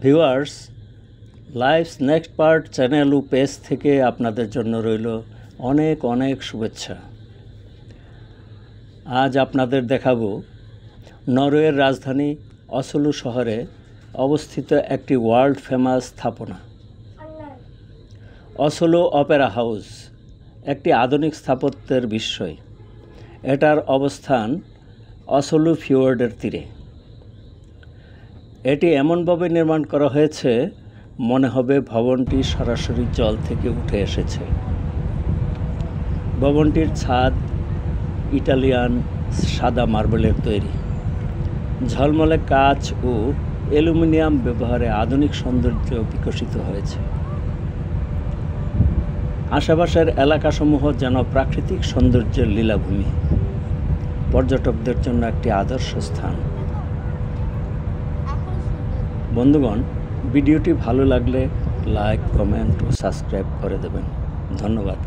Viewers, life's next part channel ও page থেকে আপনাদের জন্য রইল অনেক অনেক শুভেচ্ছা। আজ আপনাদের দেখাবো নরওয়ের রাজধানী অসলো শহরে অবস্থিত একটি ওয়ার্ল্ড ফেমাস স্থাপনা অসলো অপেরা হাউস, একটি আধুনিক স্থাপত্যের বিস্ময়। এটার অবস্থান অসলো ফিওর্ডের তীরে। এটি এমনভাবে নির্মাণ করা হয়েছে মনে হবে ভবনটি সরাসরি জল থেকে উঠে এসেছে। ভবনটির ছাদ ইটালিয়ান সাদা মার্বেলের তৈরি। ঝলমলে কাচ ও অ্যালুমিনিয়াম ব্যবহারে আধুনিক সৌন্দর্য বিকশিত হয়েছে। আশেপাশের এলাকাসমূহ যেন প্রাকৃতিক সৌন্দর্যের লীলাভূমি, পর্যটকদের জন্য একটি আদর্শ স্থান। বন্ধুগণ, ভিডিওটি ভালো লাগলে লাইক, কমেন্ট ও সাবস্ক্রাইব করে দেবেন। ধন্যবাদ।